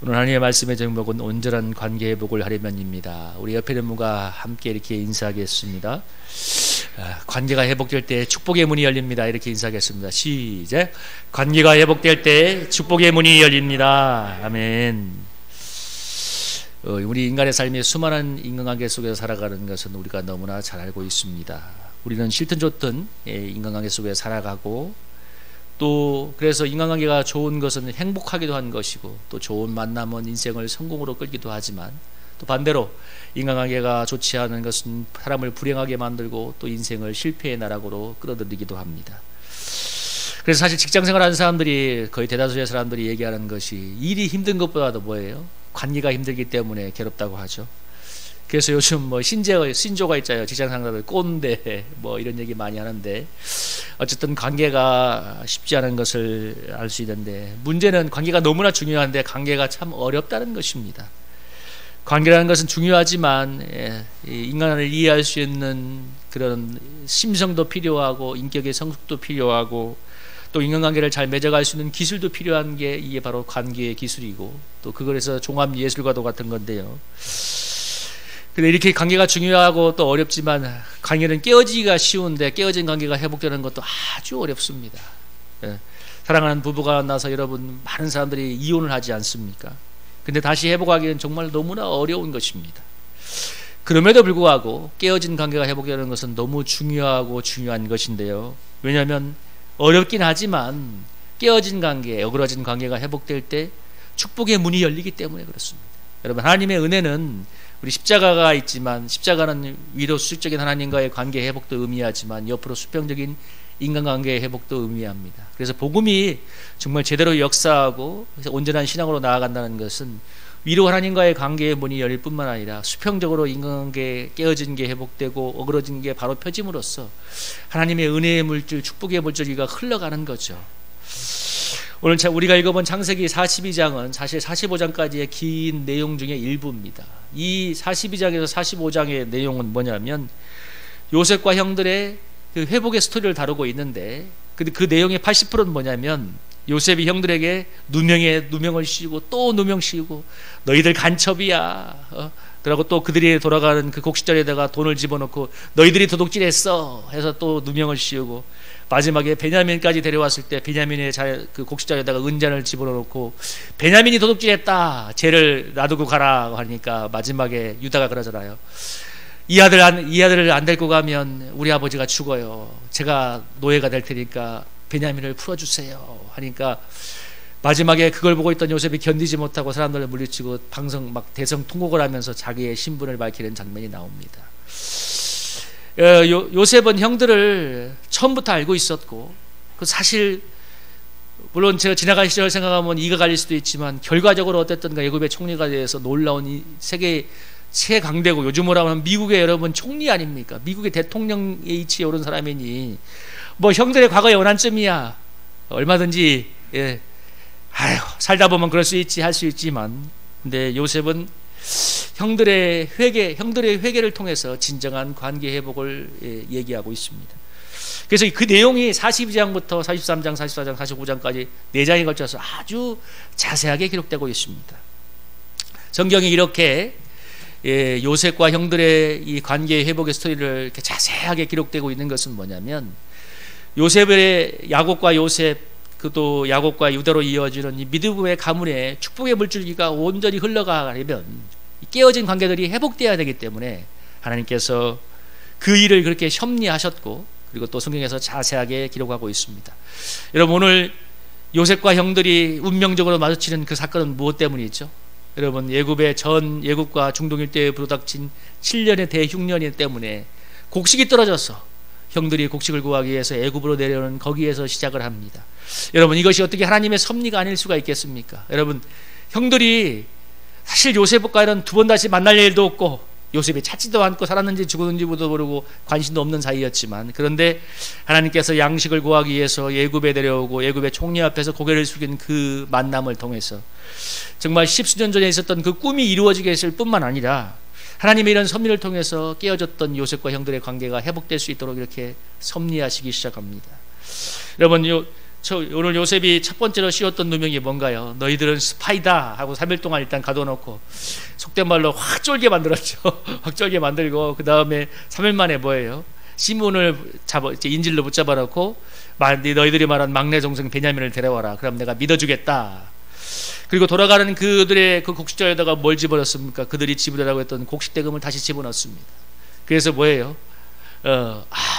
오늘 하나님의 말씀의 제목은 온전한 관계 회복을 하려면입니다. 우리 옆에 있는 분과 함께 이렇게 인사하겠습니다. 관계가 회복될 때 축복의 문이 열립니다. 이렇게 인사하겠습니다. 시작. 관계가 회복될 때 축복의 문이 열립니다. 아멘. 우리 인간의 삶이 수많은 인간관계 속에서 살아가는 것은 우리가 너무나 잘 알고 있습니다. 우리는 싫든 좋든 인간관계 속에 살아가고, 또 그래서 인간관계가 좋은 것은 행복하기도 한 것이고, 또 좋은 만남은 인생을 성공으로 끌기도 하지만, 또 반대로 인간관계가 좋지 않은 것은 사람을 불행하게 만들고 또 인생을 실패의 나락으로 끌어들이기도 합니다. 그래서 사실 직장생활하는 사람들이, 거의 대다수의 사람들이 얘기하는 것이 일이 힘든 것보다도 뭐예요? 관계가 힘들기 때문에 괴롭다고 하죠. 그래서 요즘 뭐 신조가 있잖아요. 직장생활들 꼰대 뭐 이런 얘기 많이 하는데, 어쨌든 관계가 쉽지 않은 것을 알 수 있는데, 문제는 관계가 너무나 중요한데 관계가 참 어렵다는 것입니다. 관계라는 것은 중요하지만 인간을 이해할 수 있는 그런 심성도 필요하고, 인격의 성숙도 필요하고, 또 인간관계를 잘 맺어갈 수 있는 기술도 필요한 게 이게 바로 관계의 기술이고, 또 그거에서 종합예술과도 같은 건데요. 근데 이렇게 관계가 중요하고 또 어렵지만, 관계는 깨어지기가 쉬운데 깨어진 관계가 회복되는 것도 아주 어렵습니다. 사랑하는 부부가 만나서 여러분, 많은 사람들이 이혼을 하지 않습니까? 근데 다시 회복하기는 정말 너무나 어려운 것입니다. 그럼에도 불구하고 깨어진 관계가 회복되는 것은 너무 중요하고 중요한 것인데요. 왜냐하면 어렵긴 하지만 깨어진 관계, 어그러진 관계가 회복될 때 축복의 문이 열리기 때문에 그렇습니다. 여러분, 하나님의 은혜는 우리 십자가가 있지만, 십자가는 위로 수직적인 하나님과의 관계 회복도 의미하지만 옆으로 수평적인 인간관계의 회복도 의미합니다. 그래서 복음이 정말 제대로 역사하고 온전한 신앙으로 나아간다는 것은 위로 하나님과의 관계의 문이 열릴 뿐만 아니라 수평적으로 인간관계 깨어진 게 회복되고 어그러진 게 바로 펴짐으로써 하나님의 은혜의 물줄, 축복의 물줄기가 흘러가는 거죠. 오늘 우리가 읽어본 창세기 42장은 사실 45장까지의 긴 내용 중에 일부입니다. 이 42장에서 45장의 내용은 뭐냐면 요셉과 형들의 그 회복의 스토리를 다루고 있는데, 그 내용의 80%는 뭐냐면 요셉이 형들에게 누명을 씌우고 또 누명 씌우고, 너희들 간첩이야, 그러고 또 그들이 돌아가는 그 곡식자리에다가 돈을 집어넣고 너희들이 도둑질했어 해서 또 누명을 씌우고, 마지막에 베냐민까지 데려왔을 때 베냐민의 그 곡식자리에다가 은잔을 집어넣고 베냐민이 도둑질했다, 쟤를 놔두고 가라 하니까 마지막에 유다가 그러잖아요. 이 아들을 안 데리고 가면 우리 아버지가 죽어요. 제가 노예가 될 테니까 베냐민을 풀어주세요 하니까, 마지막에 그걸 보고 있던 요셉이 견디지 못하고 사람들을 물리치고 대성 통곡을 하면서 자기의 신분을 밝히는 장면이 나옵니다. 요셉은 형들을 처음부터 알고 있었고, 사실 물론 제가 지나간 시절 생각하면 이가 갈릴 수도 있지만, 결과적으로 어땠든가 애굽의 총리가 돼서 놀라운 이 세계 최강대국, 요즘으로 하면 미국의 여러분 총리 아닙니까? 미국의 대통령의 위치에 오른 사람이니 뭐 형들의 과거의 원한점이야, 얼마든지 살다 보면 그럴 수 있지, 할 수 있지만, 근데 요셉은 형들의 회개를 통해서 진정한 관계 회복을 얘기하고 있습니다. 그래서 그 내용이 42장부터 43장, 44장, 45장까지 4장에 걸쳐서 아주 자세하게 기록되고 있습니다. 성경이 이렇게 요셉과 형들의 이 관계 회복의 스토리를 이렇게 자세하게 기록되고 있는 것은 뭐냐면, 요셉의 야곱과 요셉, 또 야곱과 유다로 이어지는 이 믿음의 가문에 축복의 물줄기가 온전히 흘러가려면 깨어진 관계들이 회복되어야 되기 때문에 하나님께서 그 일을 그렇게 섭리하셨고, 그리고 또 성경에서 자세하게 기록하고 있습니다. 여러분, 오늘 요셉과 형들이 운명적으로 마주치는 그 사건은 무엇 때문이죠? 여러분, 예굽과 중동 일대에 불어닥친 7년의 대흉년 때문에 곡식이 떨어져서 형들이 곡식을 구하기 위해서 애굽으로 내려오는 거기에서 시작을 합니다. 여러분, 이것이 어떻게 하나님의 섭리가 아닐 수가 있겠습니까? 여러분, 형들이 사실 요셉과는 두 번 다시 만날 일도 없고, 요셉이 찾지도 않고 살았는지 죽었는지도 모르고 관심도 없는 사이였지만, 그런데 하나님께서 양식을 구하기 위해서 애굽에 내려오고 애굽의 총리 앞에서 고개를 숙인 그 만남을 통해서 정말 십수년 전에 있었던 그 꿈이 이루어지게 했을 뿐만 아니라, 하나님의 이런 섭리를 통해서 깨어졌던 요셉과 형들의 관계가 회복될 수 있도록 이렇게 섭리하시기 시작합니다. 여러분, 오늘 요셉이 첫 번째로 씌웠던 누명이 뭔가요? 너희들은 스파이다 하고 3일 동안 일단 가둬놓고 속된 말로 확 쫄게 만들었죠. 확 쫄게 만들고 그 다음에 3일 만에 뭐예요? 시몬을 이제 인질로 붙잡아놓고 너희들이 말한 막내 동생 베냐민을 데려와라. 그럼 내가 믿어주겠다. 그리고 돌아가는 그들의 그 곡식자에다가 뭘 집어넣습니까? 그들이 지불하라고 했던 곡식대금을 다시 집어넣습니다. 그래서 뭐예요?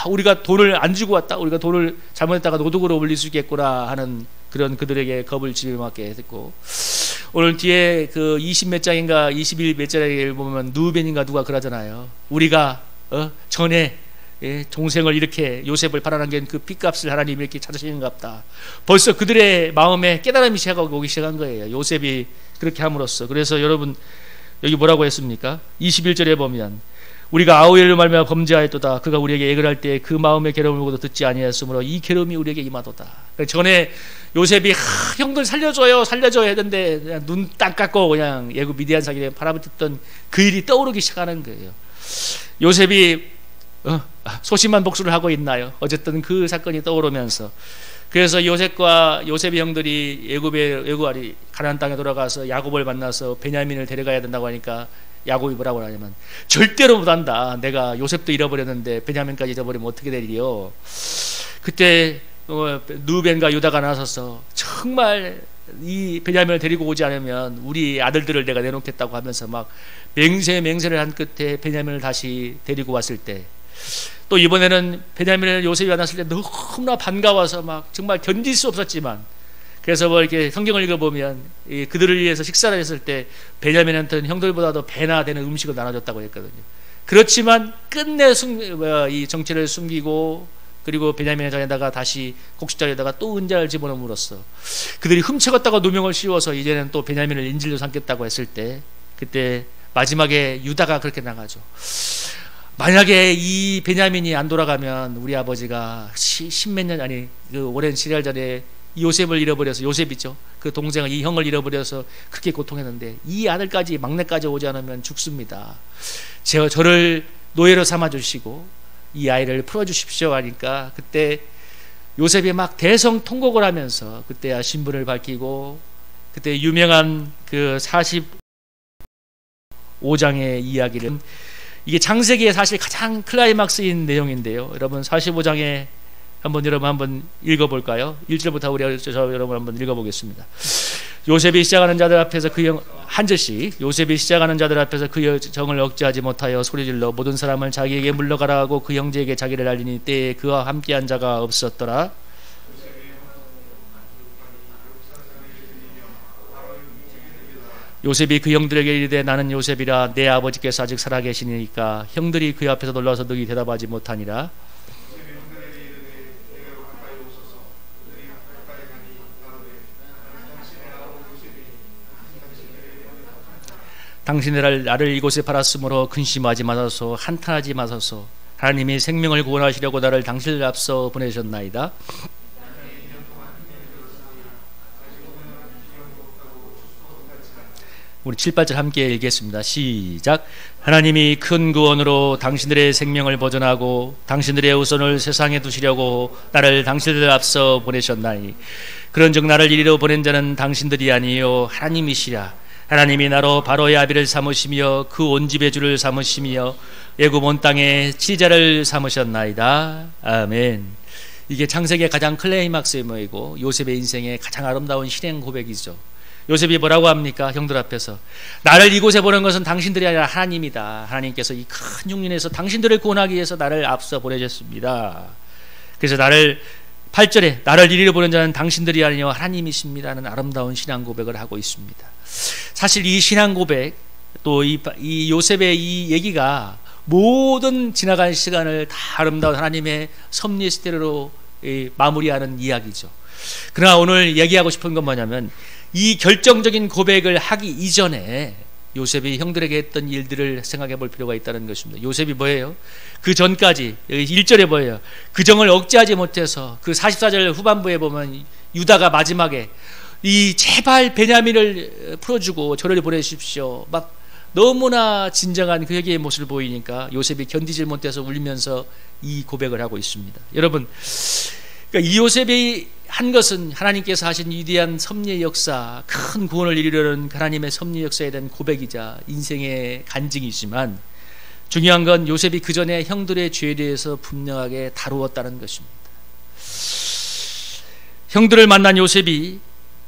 우리가 돈을 안 주고 왔다. 우리가 돈을 잘못했다가 노동으로 올릴 수 있겠구나 하는 그런 그들에게 겁을 집어먹게 했고, 오늘 뒤에 그 20몇 장인가 21몇 장에 보면 누벤인가 누가 그러잖아요. 우리가 전에 동생을 이렇게 요셉을 팔아넘긴 그 핏값을 하나님이 이렇게 찾으시는갑다. 벌써 그들의 마음에 깨달음이 오기 시작한 거예요. 요셉이 그렇게 함으로써. 그래서 여러분 여기 뭐라고 했습니까? 21절에 보면 우리가 아우엘로 말미암아 범죄하였도다. 그가 우리에게 애걸할 때 그 마음의 괴로움을 보고도 듣지 아니하였으므로 이 괴로움이 우리에게 임하도다. 전에 요셉이 형들 살려줘요 했는데 그냥 눈 딱 감고 그냥 예고 미디안 사기에 팔아붙었던 그 일이 떠오르기 시작하는 거예요. 요셉이 소심한 복수를 하고 있나요? 어쨌든 그 사건이 떠오르면서, 그래서 요셉의 형들이 애굽 가나안 땅에 돌아가서 야곱을 만나서 베냐민을 데려가야 된다고 하니까 야곱이 뭐라고 하냐면 절대로 못한다. 내가 요셉도 잃어버렸는데 베냐민까지 잃어버리면 어떻게 되리요? 그때 누벤과 유다가 나서서 정말 이 베냐민을 데리고 오지 않으면 우리 아들들을 내가 내놓겠다고 하면서 막 맹세를 한 끝에 베냐민을 다시 데리고 왔을 때, 또 이번에는 베냐민을 요셉이 만났을 때 너무나 반가워서 막 정말 견딜 수 없었지만, 그래서 뭐 이렇게 성경을 읽어보면 그들을 위해서 식사를 했을 때 베냐민한테는 형들보다도 배나 되는 음식을 나눠줬다고 했거든요. 그렇지만 끝내 이 정체를 숨기고, 그리고 베냐민의 잔에다가 다시 곡식자리에다가 또 은자를 집어넣음으로써 그들이 훔쳐갔다가 누명을 씌워서 이제는 또 베냐민을 인질로 삼겠다고 했을 때, 그때 마지막에 유다가 그렇게 나가죠. 만약에 이 베냐민이 안 돌아가면 우리 아버지가 십몇 년, 그 오랜 시절 전에 요셉을 잃어버려서, 요셉이죠, 그 동생을, 이 형을 잃어버려서 그렇게 고통했는데 이 아들까지, 막내까지 오지 않으면 죽습니다. 저를 노예로 삼아주시고 이 아이를 풀어주십시오 하니까, 그때 요셉이 막 대성통곡을 하면서 그때야 신분을 밝히고, 그때 유명한 그 45장의 이야기를, 이게 창세기에 사실 가장 클라이막스인 내용인데요. 여러분 45장에 한번 읽어볼까요? 1절부터 여러분 한번 읽어보겠습니다. 요셉이 시작하는 자들 앞에서 한 절씩, 요셉이 시작하는 자들 앞에서 그 정을 억제하지 못하여 소리질러 모든 사람을 자기에게 물러가라 하고 그 형제에게 자기를 알리니 때에 그와 함께한 자가 없었더라. 요셉이 그 형들에게 이르되 나는 요셉이라 내 아버지께서 아직 살아계시니까 형들이 그 앞에서 놀라서 능히 대답하지 못하니라. 당신의 나를 이곳에 팔았으므로 근심하지 마소서, 한탄하지 마소서. 하나님이 생명을 구원하시려고 나를 당신을 앞서 보내셨나이다. 우리 7, 8절 함께 읽겠습니다. 시작. 하나님이 큰 구원으로 당신들의 생명을 보존하고 당신들의 후손을 세상에 두시려고 나를 당신들 앞서 보내셨나니, 그런즉 나를 이리로 보낸 자는 당신들이 아니요 하나님이시라. 하나님이 나로 바로의 아비를 삼으시며 그 온 집의 주를 삼으시며 애굽 온 땅의 치자를 삼으셨나이다. 아멘. 이게 창세기의 가장 클라이막스의 모이고 요셉의 인생의 가장 아름다운 실행 고백이죠. 요셉이 뭐라고 합니까? 형들 앞에서 나를 이곳에 보낸 것은 당신들이 아니라 하나님이다. 하나님께서 이 큰 흉년에서 당신들을 구원하기 위해서 나를 앞서 보내셨습니다. 그래서 8절에 나를 이리로 보낸 자는 당신들이 아니요 하나님이십니다는 아름다운 신앙 고백을 하고 있습니다. 사실 이 신앙 고백, 또 이 요셉의 이 얘기가 모든 지나간 시간을 다 아름다운 하나님의 섭리 스테로로 마무리하는 이야기죠. 그러나 오늘 얘기하고 싶은 건 뭐냐면, 이 결정적인 고백을 하기 이전에 요셉이 형들에게 했던 일들을 생각해 볼 필요가 있다는 것입니다. 요셉이 뭐예요? 그 전까지, 여기 1절에 뭐예요? 그 정을 억제하지 못해서, 그 44절 후반부에 보면 유다가 마지막에 이 제발 베냐민을 풀어주고 저를 보내십시오, 막 너무나 진정한 그 회개의 모습을 보이니까 요셉이 견디질 못해서 울면서 이 고백을 하고 있습니다. 여러분, 그러니까 이 요셉이 한 것은 하나님께서 하신 위대한 섭리의 역사, 큰 구원을 이루려는 하나님의 섭리 역사에 대한 고백이자 인생의 간증이지만, 중요한 건 요셉이 그 전에 형들의 죄에 대해서 분명하게 다루었다는 것입니다. 형들을 만난 요셉이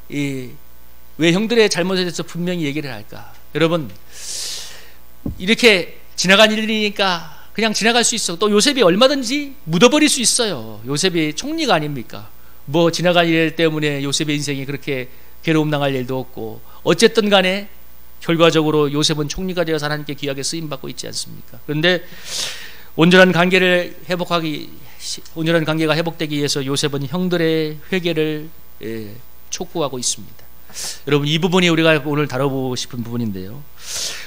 왜 형들의 잘못에 대해서 분명히 얘기를 할까? 여러분, 이렇게 지나간 일이니까 그냥 지나갈 수 있어. 또 요셉이 얼마든지 묻어버릴 수 있어요. 요셉이 총리가 아닙니까? 뭐 지나간 일 때문에 요셉의 인생이 그렇게 괴로움 당할 일도 없고, 어쨌든 간에 결과적으로 요셉은 총리가 되어서 하나님께 귀하게 쓰임받고 있지 않습니까? 그런데 온전한 관계가 회복되기 위해서 요셉은 형들의 회개를 촉구하고 있습니다. 여러분, 이 부분이 우리가 오늘 다뤄보고 싶은 부분인데요,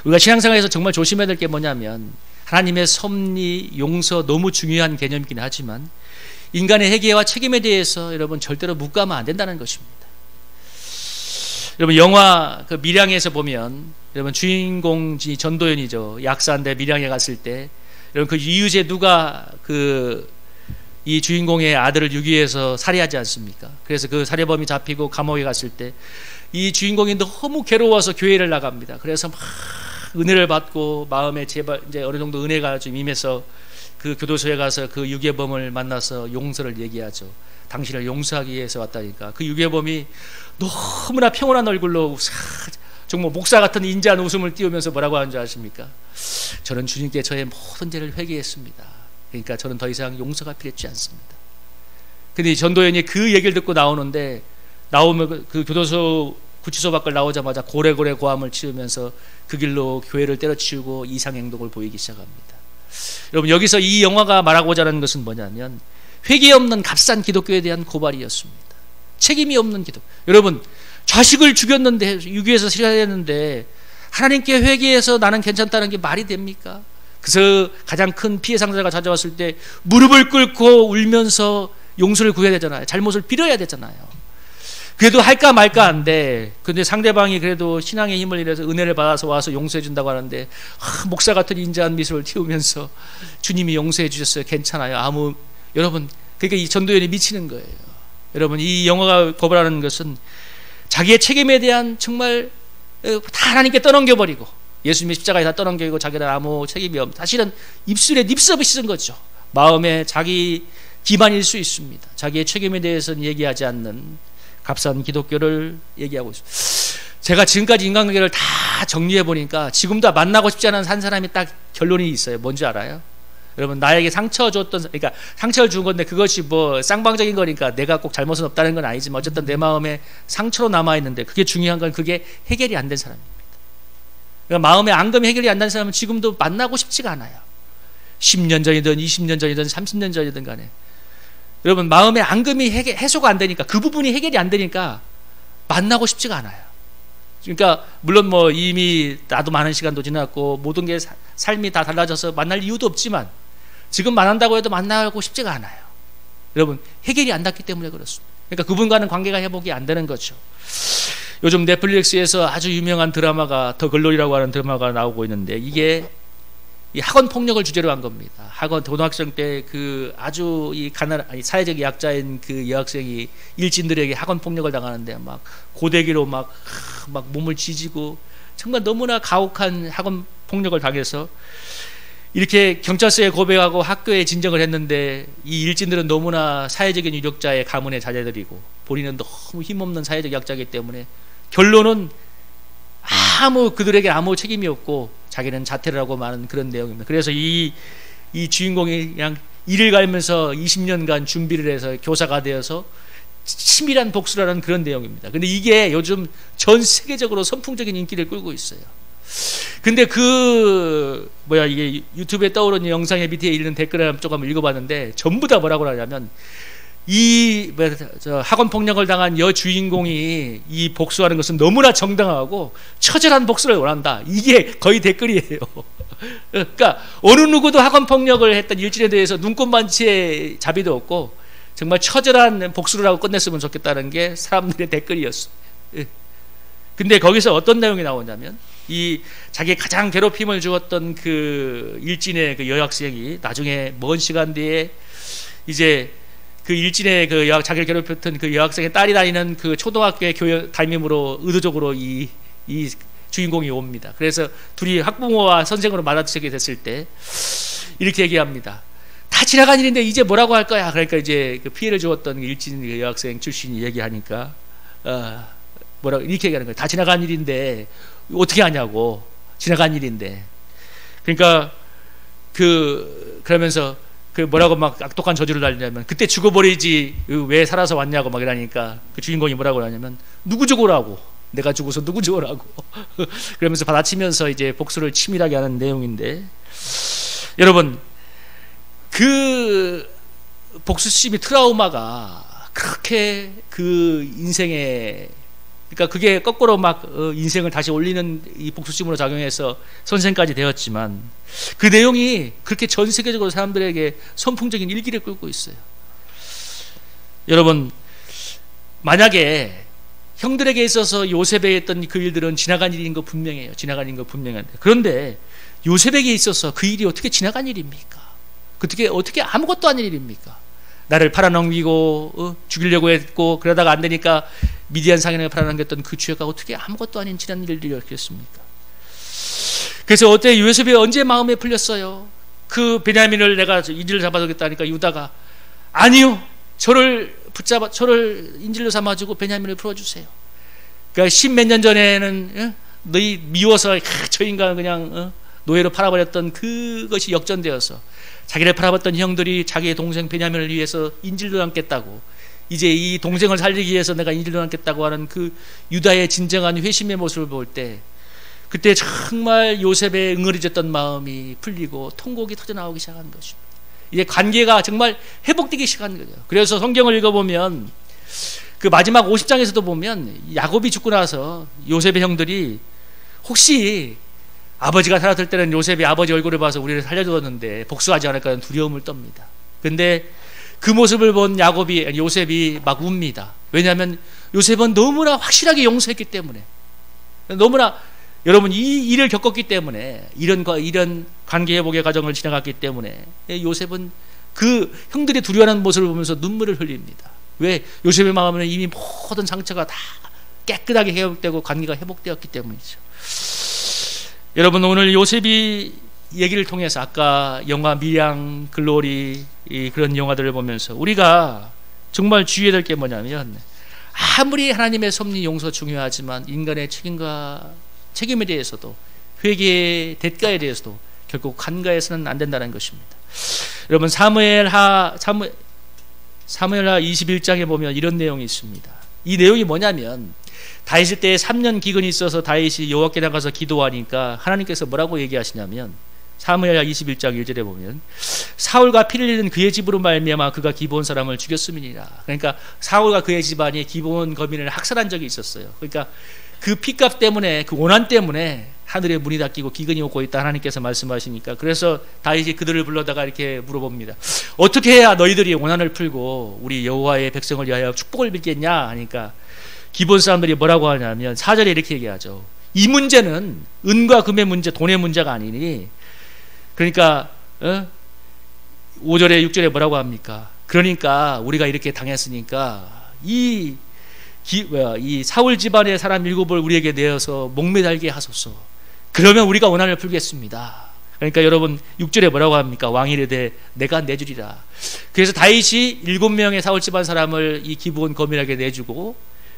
우리가 신앙생활에서 정말 조심해야 될 게 뭐냐면, 하나님의 섭리, 용서 너무 중요한 개념이긴 하지만 인간의 회개와 책임에 대해서 여러분 절대로 묵과하면 안 된다는 것입니다. 여러분, 영화 그 밀양에서 보면, 여러분 주인공이 전도연이죠. 약사인데 밀양에 갔을 때, 여러분 그 이유제 누가 이 주인공의 아들을 유기해서 살해하지 않습니까? 그래서 그 살해범이 잡히고 감옥에 갔을 때 이 주인공이 너무 괴로워서 교회를 나갑니다. 그래서 막 은혜를 받고 마음에 제발 이제 어느 정도 은혜가 좀 임해서 그 교도소에 가서 그 유괴범을 만나서 용서를 얘기하죠. 당신을 용서하기 위해서 왔다니까. 그 유괴범이 너무나 평온한 얼굴로 정말 목사 같은 인자한 웃음을 띄우면서 뭐라고 하는 줄 아십니까? 저는 주님께 저의 모든 죄를 회개했습니다. 그러니까 저는 더 이상 용서가 필요하지 않습니다. 근데 전도연이 그 얘기를 듣고 나오는데, 나오면 그 교도소 구치소 밖을 나오자마자 고래고래 고함을 치우면서 그 길로 교회를 때려치우고 이상행동을 보이기 시작합니다. 여러분, 여기서 이 영화가 말하고자 하는 것은 뭐냐면, 회개 없는 값싼 기독교에 대한 고발이었습니다. 책임이 없는 기독. 여러분, 자식을 죽였는데, 유기해서 살해했는데 하나님께 회개해서 나는 괜찮다는 게 말이 됩니까? 그래서 가장 큰 피해 상자가 찾아왔을 때 무릎을 꿇고 울면서 용서를 구해야 되잖아요. 잘못을 빌어야 되잖아요. 그래도 할까 말까 한데, 근데 상대방이 그래도 신앙의 힘을 잃어서 은혜를 받아서 와서 용서해 준다고 하는데, 목사 같은 인자한 미소를 띄우면서 주님이 용서해 주셨어요, 괜찮아요. 여러분, 그러니까 이 전도연이 미치는 거예요. 여러분, 이 영화가 고발하는 것은 자기의 책임에 대한 정말 다 하나님께 떠넘겨버리고, 예수님의 십자가에 다 떠넘기고 자기는 아무 책임이 없는, 사실은 입술에 닙섭이 씻은 거죠. 마음에 자기 기만일 수 있습니다. 자기의 책임에 대해서는 얘기하지 않는 값싼 기독교를 얘기하고 있습니다. 제가 지금까지 인간관계를 다 정리해 보니까 지금도 만나고 싶지 않은 한 사람이 딱 결론이 있어요. 뭔지 알아요? 여러분, 나에게 상처 줬던, 그러니까 상처를 준 건데 그것이 뭐 쌍방적인 거니까 내가 꼭 잘못은 없다는 건 아니지만 어쨌든 내 마음에 상처로 남아 있는데, 그게 중요한 건 그게 해결이 안 된 사람입니다. 그러니까 마음의 앙금이 해결이 안 된 사람은 지금도 만나고 싶지가 않아요. 10년 전이든 20년 전이든 30년 전이든 간에 여러분, 마음의 앙금이 해소가 안 되니까, 그 부분이 해결이 안 되니까 만나고 싶지가 않아요. 그러니까 물론 뭐 이미 나도 많은 시간도 지났고 모든 게 삶이 다 달라져서 만날 이유도 없지만 지금 만난다고 해도 만나고 싶지가 않아요. 여러분, 해결이 안 됐기 때문에 그렇습니다. 그러니까 그분과는 관계가 회복이 안 되는 거죠. 요즘 넷플릭스에서 아주 유명한 드라마가 더 글로리라고 하는 드라마가 나오고 있는데, 이게 이 학원 폭력을 주제로 한 겁니다. 학원 고등학생 때 그 아주 이 사회적 약자인 그 여학생이 일진들에게 학원 폭력을 당하는데 막 고데기로 막 몸을 지지고 정말 너무나 가혹한 학원 폭력을 당해서 이렇게 경찰서에 고백하고 학교에 진정을 했는데, 이 일진들은 너무나 사회적인 유력자의 가문의 자제들이고 본인은 너무 힘없는 사회적 약자이기 때문에 결론은 그들에게 아무 책임이 없고 자기는 자퇴를 하고 마는 그런 내용입니다. 그래서 이 주인공이 그냥 일을 갈면서 20년간 준비를 해서 교사가 되어서 치밀한 복수를 하는 그런 내용입니다. 근데 이게 요즘 전 세계적으로 선풍적인 인기를 끌고 있어요. 근데 이게 유튜브에 떠오르는 영상의 밑에 있는 댓글을 조금 읽어봤는데, 전부 다 뭐라고 하냐면, 학원 폭력을 당한 여주인공이 이 복수하는 것은 너무나 정당하고 처절한 복수를 원한다. 이게 거의 댓글이에요. 그러니까 어느 누구도 학원 폭력을 했던 일진에 대해서 눈꽃만치의 자비도 없고 정말 처절한 복수를 하고 끝냈으면 좋겠다는 게 사람들의 댓글이었어. 근데 거기서 어떤 내용이 나오냐면, 이 자기 가장 괴롭힘을 주었던 그 일진의 그 여학생이 나중에 먼 시간 뒤에 이제 그 일진의 그 자기를 괴롭혔던 그 여학생의 딸이 다니는 그 초등학교의 교회 담임으로 의도적으로 이 주인공이 옵니다. 그래서 둘이 학부모와 선생으로 맞아치게 됐을 때 이렇게 얘기합니다. 다 지나간 일인데 이제 뭐라고 할 거야. 그러니까 이제 그 피해를 주었던 일진 그 여학생 출신이 얘기하니까 뭐라고 이렇게 얘기하는 거예요. 다 지나간 일인데 어떻게 하냐고. 지나간 일인데. 그러니까 그러면서 그 뭐라고 막 악독한 저주를 달리냐면 그때 죽어버리지 왜 살아서 왔냐고 막 이러니까 그 주인공이 뭐라고 하냐면 누구 죽으라고. 내가 죽어서 누구 죽으라고. 그러면서 받아치면서 이제 복수를 치밀하게 하는 내용인데, 여러분 그 복수심이 트라우마가 그렇게 그 인생에, 그러니까 그게 거꾸로 막 인생을 다시 올리는 이 복수심으로 작용해서 선생까지 되었지만 그 내용이 그렇게 전 세계적으로 사람들에게 선풍적인 일기를 끌고 있어요. 여러분 만약에 형들에게 있어서 요셉에 했던 그 일들은 지나간 일인 거 분명해요. 지나간 일인 거 분명한데, 그런데 요셉에게 있어서 그 일이 어떻게 지나간 일입니까? 어떻게 아무것도 아닌 일입니까? 나를 팔아넘기고 죽이려고 했고 그러다가 안 되니까 미디안 상인을 팔아넘겼던 그 죄가 어떻게 아무것도 아닌 지난 일들이었겠습니까? 그래서 어때 요셉이 언제 마음에 풀렸어요? 그 베냐민을 내가 인질로 잡아주겠다니까 유다가 아니요, 저를 인질로 삼아주고 베냐민을 풀어주세요. 그러니까 10몇 년 전에는 너희 미워서 저 인간을 그냥 노예로 팔아버렸던 그것이 역전되어서 자기를 팔아봤던 형들이 자기의 동생 베냐민을 위해서 인질로 남겠다고, 이제 이 동생을 살리기 위해서 내가 인질로 남겠다고 하는 그 유다의 진정한 회심의 모습을 볼 때, 그때 정말 요셉의 응어리졌던 마음이 풀리고 통곡이 터져나오기 시작한 것입니다. 이제 관계가 정말 회복되기 시작한 거죠. 그래서 성경을 읽어보면 그 마지막 50장에서도 보면 야곱이 죽고 나서 요셉의 형들이 혹시 아버지가 살았을 때는 요셉이 아버지 얼굴을 봐서 우리를 살려주었는데 복수하지 않을까 하는 두려움을 떱니다. 근데 그 모습을 본 요셉이 막 웁니다. 왜냐하면 요셉은 너무나 확실하게 용서했기 때문에, 너무나 여러분 이 일을 겪었기 때문에, 이런 관계 회복의 과정을 지나갔기 때문에 요셉은 그 형들이 두려워하는 모습을 보면서 눈물을 흘립니다. 왜? 요셉의 마음에는 이미 모든 상처가 다 깨끗하게 회복되고 관계가 회복되었기 때문이죠. 여러분 오늘 요셉이 얘기를 통해서 아까 영화 미량, 글로리 그런 영화들을 보면서 우리가 정말 주의해야 될 게 뭐냐면, 아무리 하나님의 섭리 용서 중요하지만 인간의 책임에 대해서도, 회개의 대가에 대해서도 결국 간과해서는 안 된다는 것입니다. 여러분 사무엘하 21장에 보면 이런 내용이 있습니다. 이 내용이 뭐냐면, 다윗 때에 3년 기근이 있어서 다윗이 여호와께 나가서 기도하니까 하나님께서 뭐라고 얘기하시냐면, 사무엘하 21장 1절에 보면 사울과 피를 흘리는 그의 집으로 말미암아 그가 기브온 사람을 죽였음이니라. 그러니까 사울과 그의 집안이 기브온 거민을 학살한 적이 있었어요. 그러니까 그 피값 때문에, 그 원한 때문에 하늘의 문이 닫히고 기근이 오고 있다 하나님께서 말씀하시니까, 그래서 다윗이 그들을 불러다가 이렇게 물어봅니다. 어떻게 해야 너희들이 원한을 풀고 우리 여호와의 백성을 위하여 축복을 빌겠냐 하니까 기본 사람들이 뭐라고 하냐면 4절에 이렇게 얘기하죠. 이 문제는 은과 금의 문제, 돈의 문제가 아니니, 그러니까 5절에 6절에 뭐라고 합니까? 그러니까 우리가 이렇게 당했으니까 이 사울 집안의 사람 7을 우리에게 내어서 목매달게 하소서. 그러면 우리가 원한을 풀겠습니다. 그러니까 여러분 6절에 뭐라고 합니까? 왕이 이르되 내가 내주리라. 그래서 다윗이 7명의 사울 집안 사람을 이 기브온 거민에게 내주고,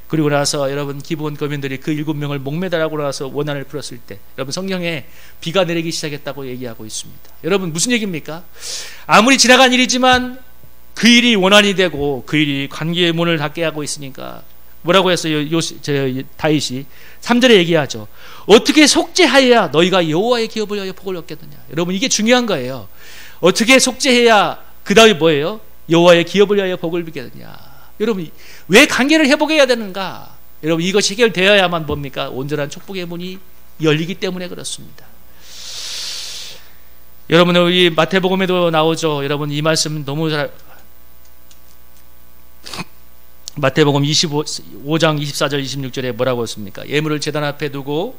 그리고 나서 여러분 기브온 거민들이 그 7명을 목매달라고 나서 원한을 풀었을 때, 여러분 성경에 비가 내리기 시작했다고 얘기하고 있습니다. 여러분 무슨 얘기입니까? 아무리 지나간 일이지만 그 일이 원한이 되고 그 일이 관계의 문을 닫게 하고 있으니까 뭐라고 했어요? 다윗이 3절에 얘기하죠. 어떻게 속죄하여야 너희가 여호와의 기업을 위하여 복을 얻겠느냐. 여러분 이게 중요한 거예요. 어떻게 속죄해야 그 다음에 뭐예요? 여호와의 기업을 위하여 복을 빌겠느냐. 여러분 왜 관계를 회복해야 되는가? 여러분 이것이 해결되어야만 뭡니까? 온전한 축복의 문이 열리기 때문에 그렇습니다. 여러분 우리 마태복음에도 나오죠. 여러분 이 말씀 너무 잘, 마태복음 25장 24절 26절에 뭐라고 했습니까? 예물을 제단 앞에 두고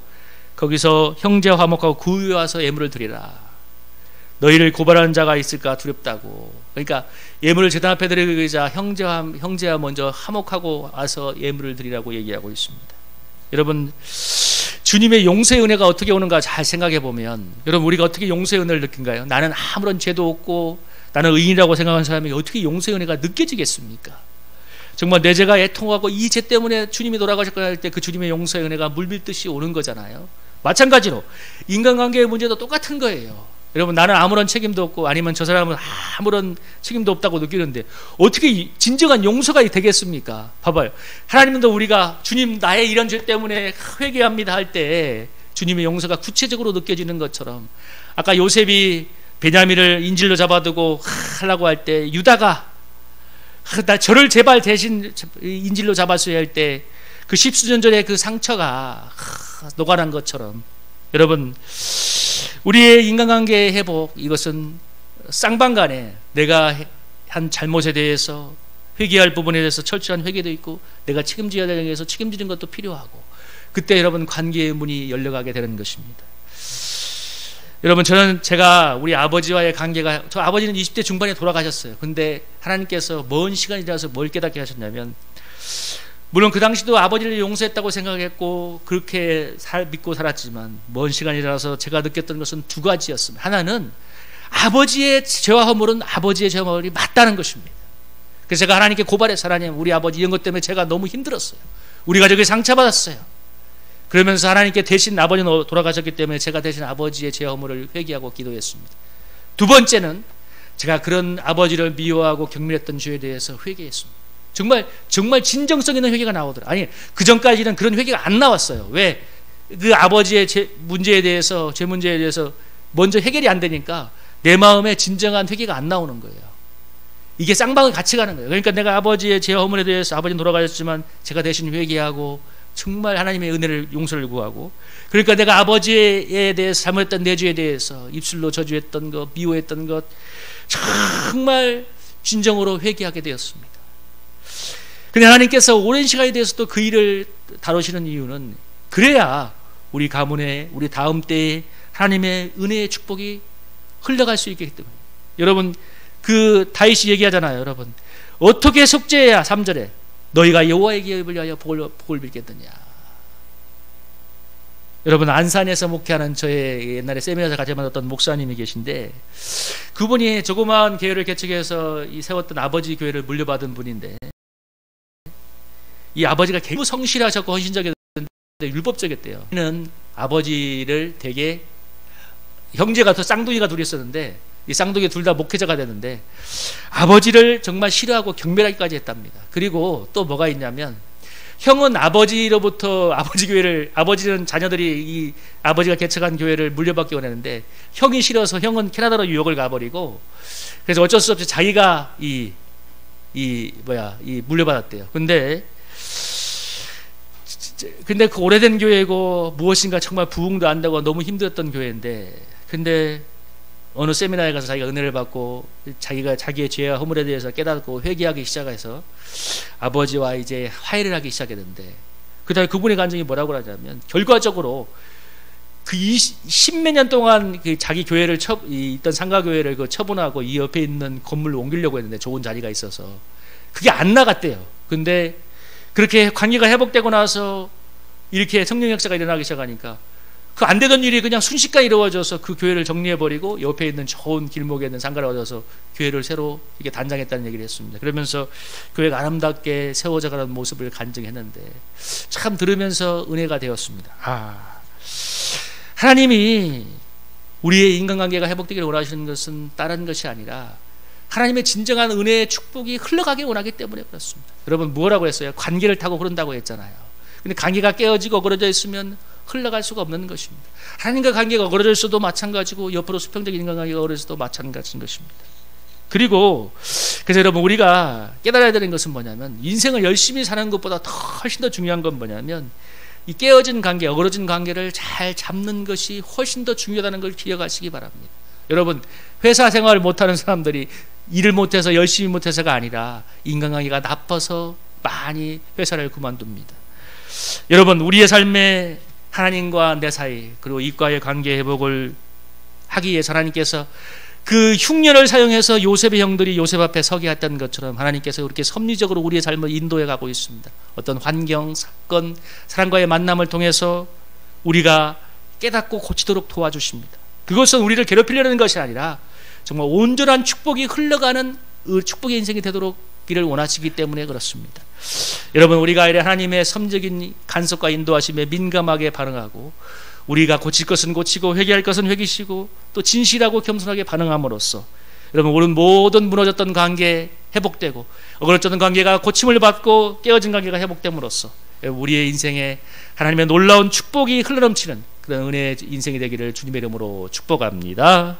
거기서 형제 화목하고 구유에 와서 예물을 드리라. 너희를 고발하는 자가 있을까 두렵다고. 그러니까 예물을 제단 앞에 드리기자 형제와 먼저 화목하고 와서 예물을 드리라고 얘기하고 있습니다. 여러분, 주님의 용서의 은혜가 어떻게 오는가 잘 생각해 보면, 여러분, 우리가 어떻게 용서의 은혜를 느낀가요? 나는 아무런 죄도 없고 나는 의인이라고 생각하는 사람이 어떻게 용서의 은혜가 느껴지겠습니까? 정말 내 죄가 애통하고 이 죄 때문에 주님이 돌아가셨거나 할 때 그 주님의 용서의 은혜가 물밀듯이 오는 거잖아요. 마찬가지로 인간관계의 문제도 똑같은 거예요. 여러분, 나는 아무런 책임도 없고 아니면 저 사람은 아무런 책임도 없다고 느끼는데 어떻게 진정한 용서가 되겠습니까? 봐봐요. 하나님도 우리가 주님 나의 이런 죄 때문에 회개합니다 할 때 주님의 용서가 구체적으로 느껴지는 것처럼, 아까 요셉이 베냐민을 인질로 잡아두고 하려고 할 때 유다가 나 저를 제발 대신 인질로 잡았어야 할 때 그 십수년 전에 그 상처가 녹아난 것처럼, 여러분, 우리의 인간관계의 회복, 이것은 쌍방간에 내가 한 잘못에 대해서 회개할 부분에 대해서 철저한 회개도 있고 내가 책임져야 되는 데서 책임지는 것도 필요하고, 그때 여러분 관계의 문이 열려가게 되는 것입니다. 여러분, 제가 우리 아버지와의 관계가, 저 아버지는 20대 중반에 돌아가셨어요. 근데 하나님께서 먼 시간이 지나서 뭘 깨닫게 하셨냐면, 물론 그 당시도 아버지를 용서했다고 생각했고 그렇게 믿고 살았지만 먼 시간이 지나서 제가 느꼈던 것은 두 가지였습니다. 하나는 아버지의 죄와 허물은 아버지의 죄와 허물이 맞다는 것입니다. 그래서 제가 하나님께 고발해서, 하나님, 우리 아버지 이런 것 때문에 제가 너무 힘들었어요. 우리 가족이 상처받았어요. 그러면서 하나님께 대신, 아버지는 돌아가셨기 때문에 제가 대신 아버지의 죄와 허물을 회개하고 기도했습니다. 두 번째는 제가 그런 아버지를 미워하고 경멸했던 죄에 대해서 회개했습니다. 정말 진정성 있는 회개가 나오더라. 아니, 그 전까지는 그런 회개가 안 나왔어요. 왜? 그 아버지의 죄 문제에 대해서 먼저 해결이 안 되니까 내 마음에 진정한 회개가 안 나오는 거예요. 이게 쌍방을 같이 가는 거예요. 그러니까 내가 아버지의 죄와 허물에 대해서, 아버지는 돌아가셨지만 제가 대신 회개하고 정말 하나님의 은혜를, 용서를 구하고, 그러니까 내가 아버지에 대해서 잘못했던 내 죄에 대해서 입술로 저주했던 것, 미워했던 것 정말 진정으로 회개하게 되었습니다. 근데 하나님께서 오랜 시간에 대해서도 그 일을 다루시는 이유는, 그래야 우리 가문에, 우리 다음 때에 하나님의 은혜의 축복이 흘러갈 수 있기 때문에. 여러분, 그 다윗이 얘기하잖아요. 여러분, 어떻게 속죄해야, 3절에 너희가 여호와의 기업을 위하여 복을 빌겠느냐. 여러분, 안산에서 목회하는 저의 옛날에 세미나에서 같이 만났던 목사님이 계신데, 그분이 조그마한 교회를 개척해서 세웠던 아버지 교회를 물려받은 분인데, 이 아버지가 너무 성실하셨고 헌신적이었는데 율법적이었대요. 그는 아버지를 되게, 형제가 더 쌍둥이가 둘이 있었는데 이 쌍둥이 둘 다 목회자가 되는데 아버지를 정말 싫어하고 경멸하기까지 했답니다. 그리고 또 뭐가 있냐면, 형은 아버지로부터 아버지는 자녀들이 이 아버지가 개척한 교회를 물려받기 원했는데 형이 싫어서 형은 캐나다로 유학을 가버리고, 그래서 어쩔 수 없이 자기가 물려받았대요. 근데 그 오래된 교회고 무엇인가 정말 부흥도 안 되고 너무 힘들었던 교회인데, 근데 어느 세미나에 가서 자기가 은혜를 받고 자기의 죄와 허물에 대해서 깨닫고 회개하기 시작해서 아버지와 이제 화해를 하기 시작했는데, 그 다음에 그분의 감정이 뭐라고 하냐면, 결과적으로 그 10몇 년 동안 그 자기 교회를 있던 상가교회를 처분하고 이 옆에 있는 건물로 옮기려고 했는데, 좋은 자리가 있어서 그게 안 나갔대요. 근데 그렇게 관계가 회복되고 나서 이렇게 성령 역사가 일어나기 시작하니까 그 안 되던 일이 그냥 순식간에 이루어져서 그 교회를 정리해버리고 옆에 있는 좋은 길목에 있는 상가를 얻어서 교회를 새로 이렇게 단장했다는 얘기를 했습니다. 그러면서 교회가 아름답게 세워져가는 모습을 간증했는데, 참 들으면서 은혜가 되었습니다. 하나님이 우리의 인간관계가 회복되기를 원하시는 것은 다른 것이 아니라 하나님의 진정한 은혜의 축복이 흘러가기 원하기 때문에 그렇습니다. 여러분, 뭐라고 했어요? 관계를 타고 흐른다고 했잖아요. 근데 관계가 깨어지고 어그러져 있으면 흘러갈 수가 없는 것입니다. 하나님과 관계가 어그러져 있어도 마찬가지고 옆으로 수평적인 인간관계가 어그러져 있어도 마찬가지인 것입니다. 그래서 여러분, 우리가 깨달아야 되는 것은 뭐냐면, 인생을 열심히 사는 것보다 훨씬 더 중요한 건 뭐냐면, 이 깨어진 관계, 어그러진 관계를 잘 잡는 것이 훨씬 더 중요하다는 걸 기억하시기 바랍니다. 여러분, 회사 생활을 못하는 사람들이 일을 못해서 열심히 못해서가 아니라 인간관계가 나빠서 많이 회사를 그만둡니다. 여러분, 우리의 삶에 하나님과 내 사이, 그리고 이과의 관계 회복을 하기 위해서 하나님께서 그 흉년을 사용해서 요셉의 형들이 요셉 앞에 서게 했던 것처럼 하나님께서 이렇게 섭리적으로 우리의 삶을 인도해 가고 있습니다. 어떤 환경, 사건, 사람과의 만남을 통해서 우리가 깨닫고 고치도록 도와주십니다. 그것은 우리를 괴롭히려는 것이 아니라 정말 온전한 축복이 흘러가는 축복의 인생이 되도록 기를 원하시기 때문에 그렇습니다. 여러분, 우리가 하나님의 섭리적인 간섭과 인도하심에 민감하게 반응하고 우리가 고칠 것은 고치고 회개할 것은 회개시고 또 진실하고 겸손하게 반응함으로써 여러분, 우리 모든 무너졌던 관계 회복되고 어그러졌던 관계가 고침을 받고 깨어진 관계가 회복됨으로써 우리의 인생에 하나님의 놀라운 축복이 흘러넘치는 그런 은혜의 인생이 되기를 주님의 이름으로 축복합니다.